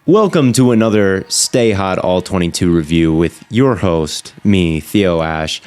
Welcome to another Stay Hot All 22 review with your host, me, Theo Ash.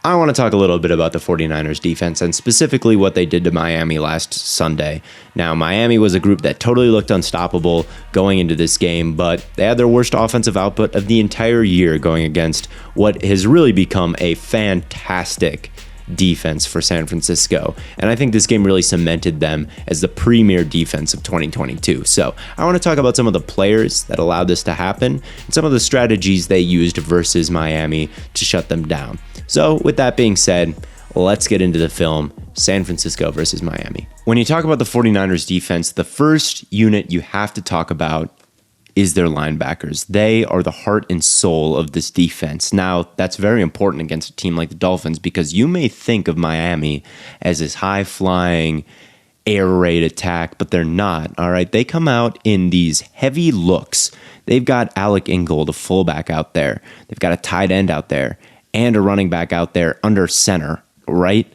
I want to talk a little bit about the 49ers defense and specifically what they did to Miami last Sunday. Now, Miami was a group that totally looked unstoppable going into this game, but they had their worst offensive output of the entire year going against what has really become a fantastic defense for San Francisco. And I think this game really cemented them as the premier defense of 2022. So I want to talk about some of the players that allowed this to happen and some of the strategies they used versus Miami to shut them down. So with that being said, let's get into the film, San Francisco versus Miami. When you talk about the 49ers defense, the first unit you have to talk about is their linebackers. They are the heart and soul of this defense. Now, that's very important against a team like the Dolphins because you may think of Miami as this high-flying, air raid attack, but they're not, all right? They come out in these heavy looks. They've got Alec Ingold, a fullback out there. They've got a tight end out there and a running back out there under center, right?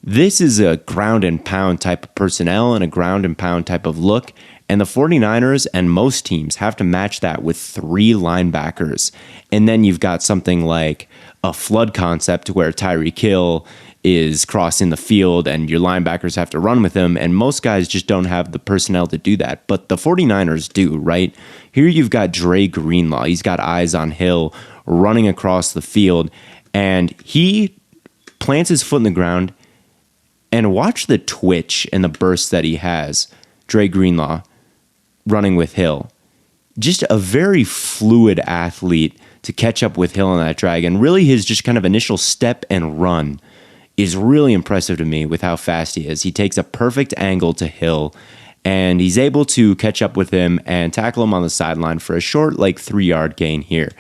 This is a ground and pound type of personnel and a ground and pound type of look. And the 49ers and most teams have to match that with three linebackers. And then you've got something like a flood concept where Tyreek Hill is crossing the field and your linebackers have to run with him. And most guys just don't have the personnel to do that. But the 49ers do, right? Here you've got Dre Greenlaw. He's got eyes on Hill running across the field. And he plants his foot in the ground. And watch the twitch and the burst that he has. Dre Greenlaw running with Hill. Just a very fluid athlete to catch up with Hill on that drag. And really his just kind of initial step and run is really impressive to me with how fast he is. He takes a perfect angle to Hill and he's able to catch up with him and tackle him on the sideline for a short 3-yard gain here.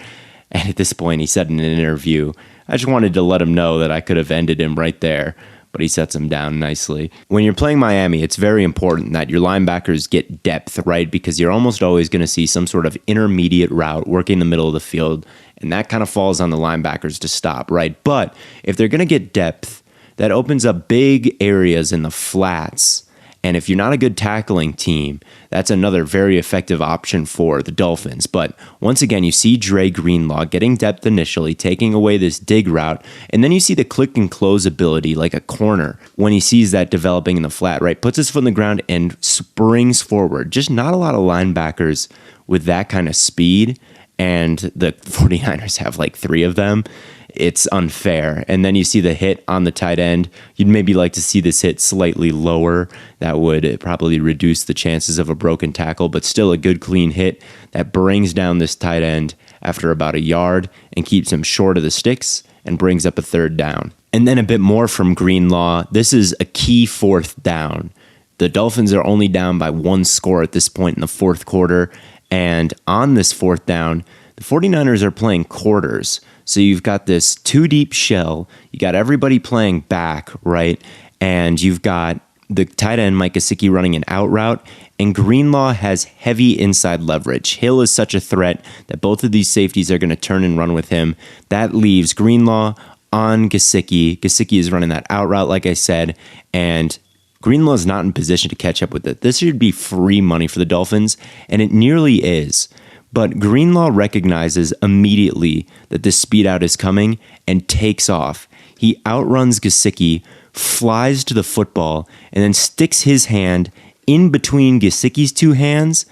And at this point he said in an interview, I just wanted to let him know that I could have ended him right there. But he sets him down nicely. When you're playing Miami, it's very important that your linebackers get depth, right? Because you're almost always going to see some sort of intermediate route working the middle of the field, and that kind of falls on the linebackers to stop, right? But if they're going to get depth, that opens up big areas in the flats. And if you're not a good tackling team, that's another very effective option for the Dolphins. But once again, you see Dre Greenlaw getting depth initially, taking away this dig route, and then you see the click and close ability like a corner when he sees that developing in the flat, right? Puts his foot in the ground and springs forward. Just not a lot of linebackers with that kind of speed, and the 49ers have 3 of them. It's unfair. And then you see the hit on the tight end. You'd maybe like to see this hit slightly lower. That would probably reduce the chances of a broken tackle, but still a good clean hit that brings down this tight end after about a yard and keeps him short of the sticks and brings up a 3rd down. And then a bit more from Greenlaw. This is a key 4th down. The Dolphins are only down by 1 score at this point in the 4th quarter. And on this 4th down, the 49ers are playing quarters. So you've got this 2-deep shell. You got everybody playing back, right? And you've got the tight end, Mike Gesicki, running an out route. And Greenlaw has heavy inside leverage. Hill is such a threat that both of these safeties are going to turn and run with him. That leaves Greenlaw on Gesicki. Gesicki is running that out route, like I said. And Greenlaw is not in position to catch up with it. This should be free money for the Dolphins, and it nearly is. But Greenlaw recognizes immediately that this speed out is coming and takes off. He outruns Gesicki, flies to the football, and then sticks his hand in between Gesicki's 2 hands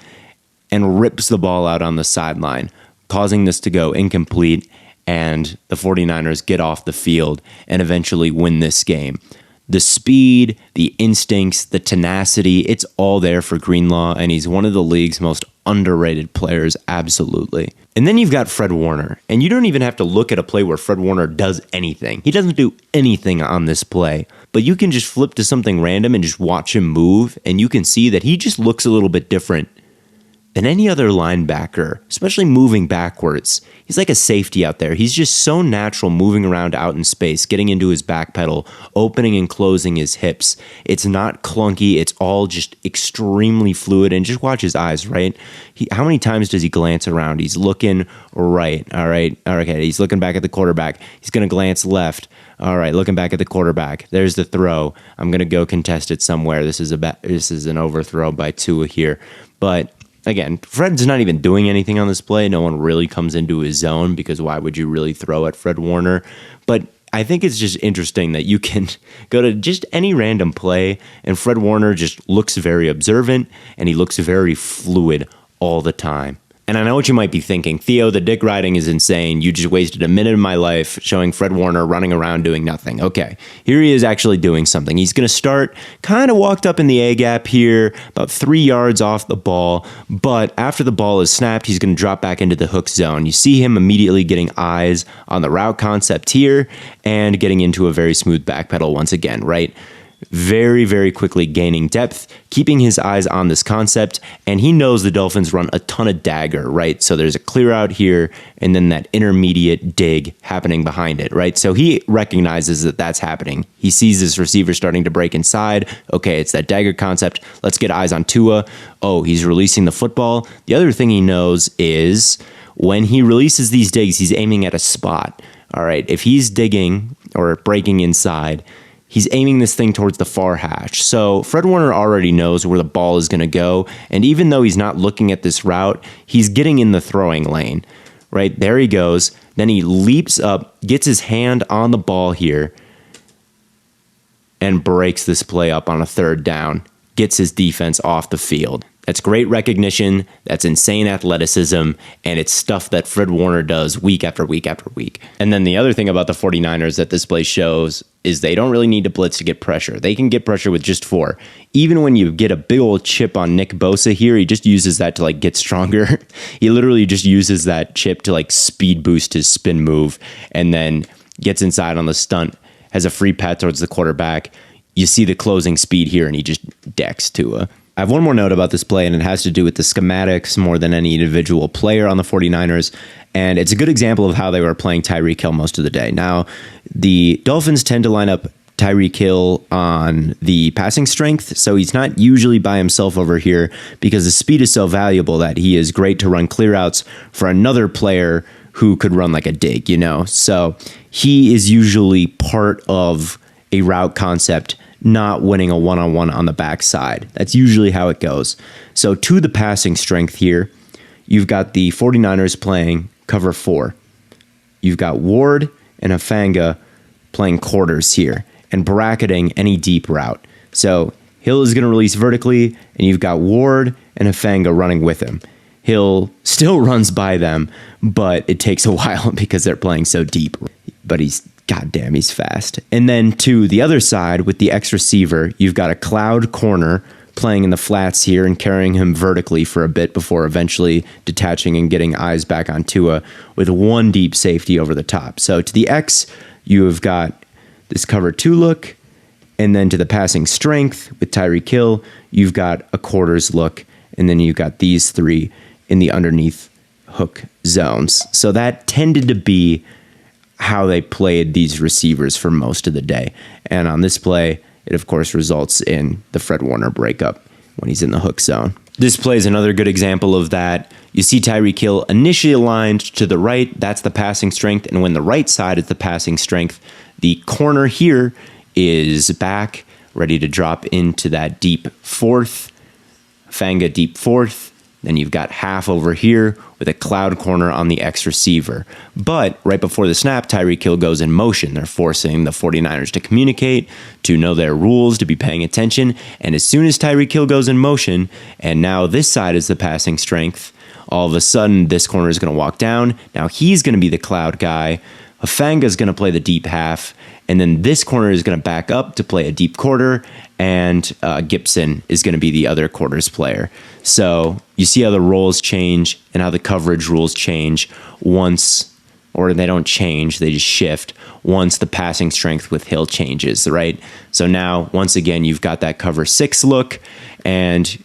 and rips the ball out on the sideline, causing this to go incomplete, and the 49ers get off the field and eventually win this game. The speed, the instincts, the tenacity, it's all there for Greenlaw, and he's one of the league's most underrated players, absolutely. And then you've got Fred Warner, and you don't even have to look at a play where Fred Warner does anything. He doesn't do anything on this play, but you can just flip to something random and just watch him move, and you can see that he just looks a little bit different than any other linebacker, especially moving backwards. He's like a safety out there. He's just so natural moving around out in space, getting into his back pedal, opening and closing his hips. It's not clunky. It's all just extremely fluid. And just watch his eyes, right? How many times does he glance around? He's looking right. All right. Okay. He's looking back at the quarterback. He's going to glance left. All right. Looking back at the quarterback. There's the throw. I'm going to go contest it somewhere. This is an overthrow by Tua here. But again, Fred's not even doing anything on this play. No one really comes into his zone because why would you really throw at Fred Warner? But I think it's just interesting that you can go to just any random play and Fred Warner just looks very observant and he looks very fluid all the time. And I know what you might be thinking. Theo, the dick riding is insane. You just wasted a minute of my life showing Fred Warner running around doing nothing. Okay, here he is actually doing something. He's going to start kind of walked up in the A gap here, about 3 yards off the ball. But after the ball is snapped, he's going to drop back into the hook zone. You see him immediately getting eyes on the route concept here and getting into a very smooth backpedal once again, right? Very, very quickly gaining depth, keeping his eyes on this concept, and he knows the Dolphins run a ton of dagger, right? So there's a clear out here, and then that intermediate dig happening behind it, right? So he recognizes that that's happening. He sees this receiver starting to break inside. Okay, it's that dagger concept. Let's get eyes on Tua. Oh, he's releasing the football. The other thing he knows is when he releases these digs, he's aiming at a spot. All right, if he's digging or breaking inside, he's aiming this thing towards the far hash. So Fred Warner already knows where the ball is going to go. And even though he's not looking at this route, he's getting in the throwing lane, right? There he goes. Then he leaps up, gets his hand on the ball here, and breaks this play up on a third down, gets his defense off the field. That's great recognition. That's insane athleticism. And it's stuff that Fred Warner does week after week after week. And then the other thing about the 49ers that this play shows is they don't really need to blitz to get pressure. They can get pressure with just 4. Even when you get a big old chip on Nick Bosa here, he just uses that to like get stronger. He literally just uses that chip to like speed boost his spin move and then gets inside on the stunt, has a free pat towards the quarterback. You see the closing speed here and he just decks Tua. I have one more note about this play, and it has to do with the schematics more than any individual player on the 49ers, and it's a good example of how they were playing Tyreek Hill most of the day. Now, the Dolphins tend to line up Tyreek Hill on the passing strength, so he's not usually by himself over here because the speed is so valuable that he is great to run clear outs for another player who could run like a dig, you know? So he is usually part of a route concept, not winning a one-on-one on the backside. That's usually how it goes. So to the passing strength here, you've got the 49ers playing cover 4. You've got Ward and Hufanga playing quarters here and bracketing any deep route. So Hill is going to release vertically, and you've got Ward and Hufanga running with him. Hill still runs by them, but it takes a while because they're playing so deep. But goddamn, he's fast. And then to the other side with the X receiver, you've got a cloud corner playing in the flats here and carrying him vertically for a bit before eventually detaching and getting eyes back on Tua with one deep safety over the top. So to the X, you have got this cover 2 look, and then to the passing strength with Tyreek Hill, you've got a quarters look, and then you've got these 3 in the underneath hook zones. So that tended to be how they played these receivers for most of the day. And on this play, it of course results in the Fred Warner breakup when he's in the hook zone. This play is another good example of that. You see Tyreek Hill initially aligned to the right. That's the passing strength. And when the right side is the passing strength, the corner here is back, ready to drop into that deep 4th. Fanga deep 4th. Then you've got half over here with a cloud corner on the X receiver. But right before the snap, Tyreek Hill goes in motion. They're forcing the 49ers to communicate, to know their rules, to be paying attention. And as soon as Tyreek Hill goes in motion, and now this side is the passing strength, all of a sudden this corner is going to walk down. Now he's going to be the cloud guy. Hufanga is going to play the deep half. And then this corner is going to back up to play a deep quarter, and Gibson is going to be the other quarters player. So you see how the roles change and how the coverage rules change once, or they don't change, they just shift once the passing strength with Hill changes, right? So now, once again, you've got that cover 6 look, and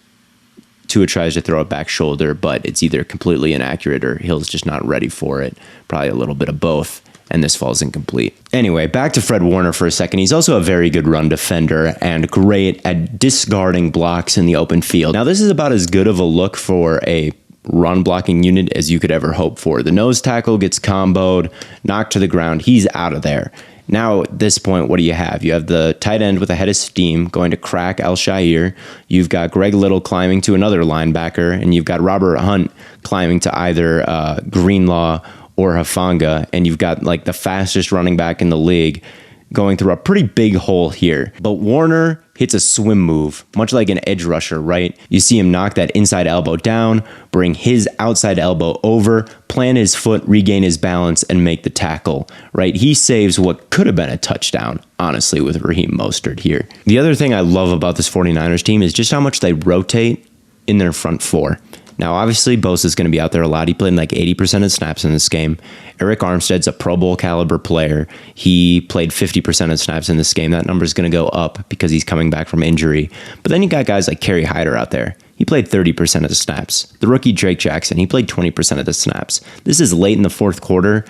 Tua tries to throw it back shoulder, but it's either completely inaccurate or Hill's just not ready for it. Probably a little bit of both. And this falls incomplete. Anyway, back to Fred Warner for a second. He's also a very good run defender and great at discarding blocks in the open field. Now, this is about as good of a look for a run blocking unit as you could ever hope for. The nose tackle gets comboed, knocked to the ground. He's out of there. Now, at this point, what do you have? You have the tight end with a head of steam going to crack Al-Shaair. You've got Greg Little climbing to another linebacker, and you've got Robert Hunt climbing to either Greenlaw or Hufanga, and you've got like the fastest running back in the league going through a pretty big hole here. But Warner hits a swim move, much like an edge rusher, right? You see him knock that inside elbow down, bring his outside elbow over, plant his foot, regain his balance, and make the tackle, right? He saves what could have been a touchdown, honestly, with Raheem Mostert here. The other thing I love about this 49ers team is just how much they rotate in their front four. Now, obviously, Bosa's going to be out there a lot. He played like 80% of snaps in this game. Eric Armstead's a Pro Bowl caliber player. He played 50% of snaps in this game. That number is going to go up because he's coming back from injury. But then you got guys like Kerry Hyder out there. He played 30% of the snaps. The rookie Drake Jackson, he played 20% of the snaps. This is late in the fourth quarter,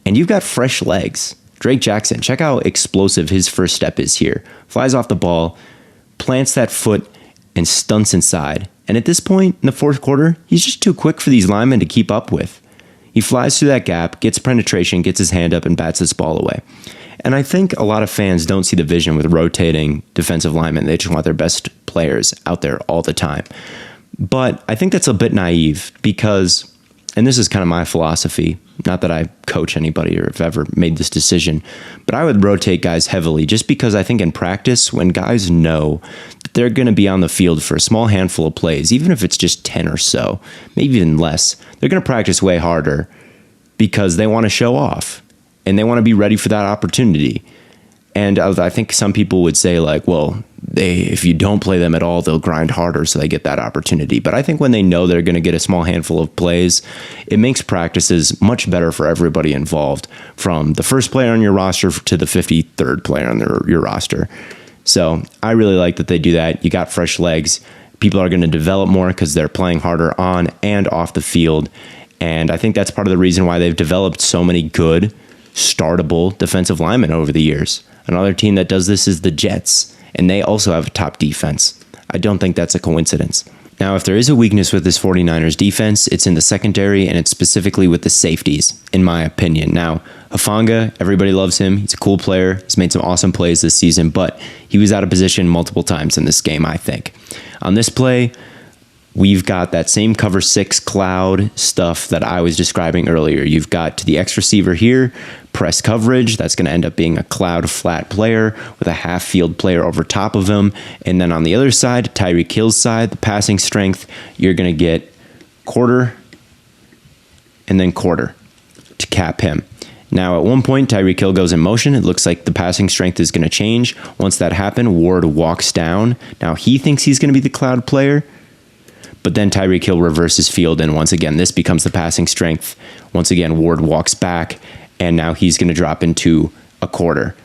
and you've got fresh legs. Drake Jackson, check how explosive his first step is here. Flies off the ball, plants that foot, and stunts inside. And at this point in the fourth quarter, he's just too quick for these linemen to keep up with. He flies through that gap, gets penetration, gets his hand up, and bats this ball away. And I think a lot of fans don't see the vision with rotating defensive linemen. They just want their best players out there all the time. But I think that's a bit naive because, and this is kind of my philosophy, not that I coach anybody or have ever made this decision, but I would rotate guys heavily just because I think in practice, when guys know that they're going to be on the field for a small handful of plays, even if it's just 10 or so, maybe even less, they're going to practice way harder because they want to show off and they want to be ready for that opportunity. And I think some people would say like, well, if you don't play them at all, they'll grind harder so they get that opportunity. But I think when they know they're going to get a small handful of plays, it makes practices much better for everybody involved, from the first player on your roster to the 53rd player on your roster. So I really like that they do that. You got fresh legs. People are going to develop more because they're playing harder on and off the field. And I think that's part of the reason why they've developed so many good, startable defensive linemen over the years. Another team that does this is the Jets, and they also have a top defense. I don't think that's a coincidence. Now, if there is a weakness with this 49ers defense, it's in the secondary, and it's specifically with the safeties, in my opinion. Now, Hufanga, everybody loves him. He's a cool player. He's made some awesome plays this season, but he was out of position multiple times in this game, I think. On this play, we've got that same cover 6 cloud stuff that I was describing earlier. You've got to the X receiver here, press coverage. That's going to end up being a cloud flat player with a half field player over top of him. And then on the other side, Tyreek Hill's side, the passing strength, you're going to get quarter and then quarter to cap him. Now, at one point, Tyreek Hill goes in motion. It looks like the passing strength is going to change. Once that happened, Ward walks down. Now, he thinks he's going to be the cloud player, but then Tyreek Hill reverses field, and once again, this becomes the passing strength. Once again, Ward walks back, and now he's going to drop into a quarter.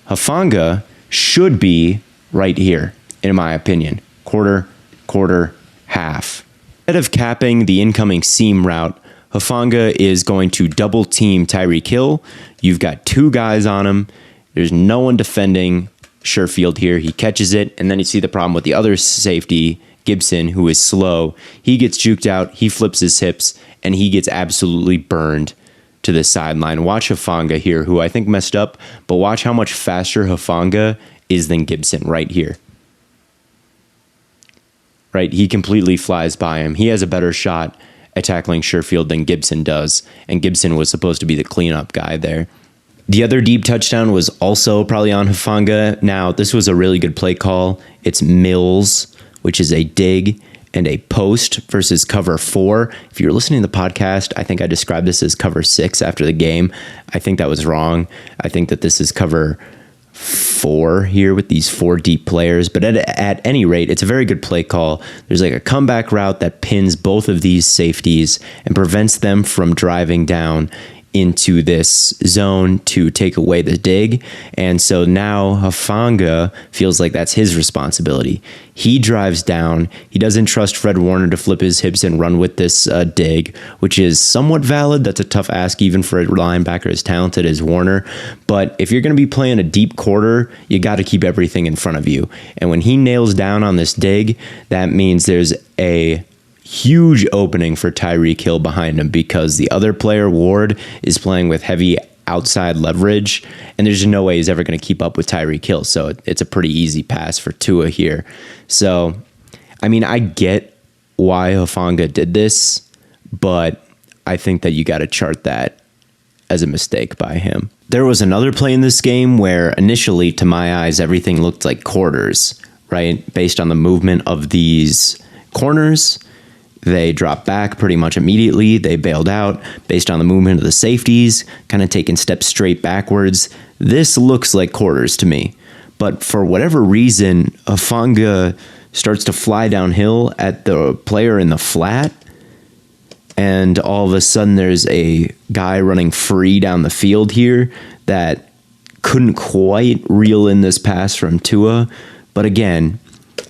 Hufanga should be right here, in my opinion. Quarter, quarter, half. Instead of capping the incoming seam route, Hufanga is going to double team Tyreek Hill. You've got 2 guys on him. There's no one defending Sherfield here. He catches it, and then you see the problem with the other safety, Gibson, who is slow. He gets juked out, he flips his hips, and he gets absolutely burned to the sideline. Watch Hufanga here, who I think messed up, but watch how much faster Hufanga is than Gibson right here. Right, he completely flies by him. He has a better shot at tackling Sherfield than Gibson does, and Gibson was supposed to be the cleanup guy there. The other deep touchdown was also probably on Hufanga. Now, this was a really good play call. It's Mills, which is a dig and a post versus cover 4. If you're listening to the podcast, I think I described this as cover 6 after the game. I think that was wrong. I think that this is cover 4 here with these 4 deep players. But at any rate, it's a very good play call. There's like a comeback route that pins both of these safeties and prevents them from driving down into this zone to take away the dig. And so now Hufanga feels like that's his responsibility. He drives down. He doesn't trust Fred Warner to flip his hips and run with this dig, which is somewhat valid. That's a tough ask even for a linebacker as talented as Warner. But if you're going to be playing a deep quarter, you got to keep everything in front of you. And when he nails down on this dig, that means there's a huge opening for Tyreek Hill behind him because the other player, Ward, is playing with heavy outside leverage, and there's no way he's ever going to keep up with Tyreek Hill. So it's a pretty easy pass for Tua here. So, I mean, I get why Hufanga did this, but I think that you got to chart that as a mistake by him. There was another play in this game where initially, to my eyes, everything looked like quarters, right? Based on the movement of these corners, they dropped back pretty much immediately. They bailed out based on the movement of the safeties, kind of taking steps straight backwards. This looks like quarters to me. But for whatever reason, Hufanga starts to fly downhill at the player in the flat, and all of a sudden there's a guy running free down the field here that couldn't quite reel in this pass from Tua. But again,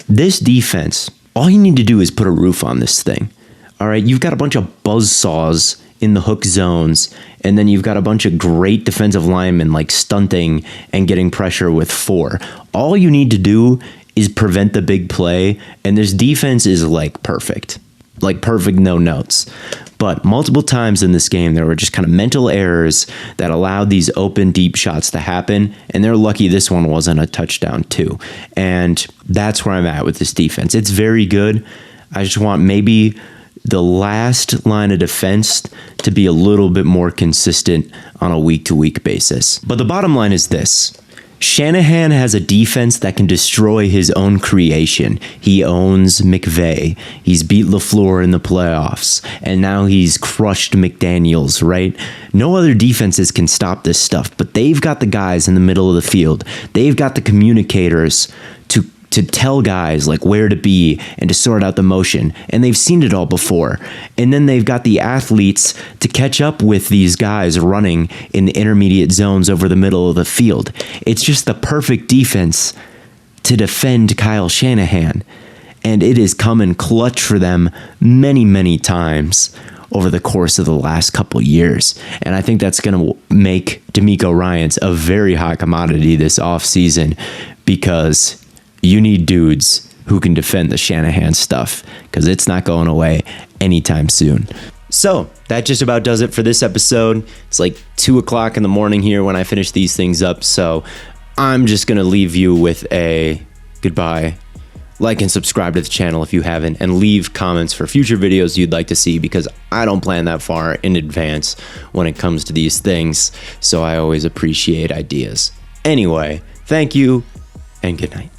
this defense, all you need to do is put a roof on this thing. All right, you've got a bunch of buzzsaws in the hook zones, and then you've got a bunch of great defensive linemen like stunting and getting pressure with 4. All you need to do is prevent the big play, and this defense is like perfect, no notes. But multiple times in this game, there were just kind of mental errors that allowed these open, deep shots to happen, and they're lucky this one wasn't a touchdown too. And that's where I'm at with this defense. It's very good. I just want maybe the last line of defense to be a little bit more consistent on a week-to-week basis. But the bottom line is this. Shanahan has a defense that can destroy his own creation. He owns McVay. He's beat LaFleur in the playoffs, and now he's crushed McDaniels, right? No other defenses can stop this stuff, but they've got the guys in the middle of the field. They've got the communicators to tell guys like where to be and to sort out the motion, and they've seen it all before. And then they've got the athletes to catch up with these guys running in the intermediate zones over the middle of the field. It's just the perfect defense to defend Kyle Shanahan, and it has come in clutch for them many, many times over the course of the last couple years. And I think that's going to make D'Amico Ryans a very hot commodity this offseason, because you need dudes who can defend the Shanahan stuff, because it's not going away anytime soon. So that just about does it for this episode. It's like 2 o'clock in the morning here when I finish these things up, so I'm just going to leave you with a goodbye. Like and subscribe to the channel if you haven't, and leave comments for future videos you'd like to see, because I don't plan that far in advance when it comes to these things, so I always appreciate ideas. Anyway, thank you, and good night.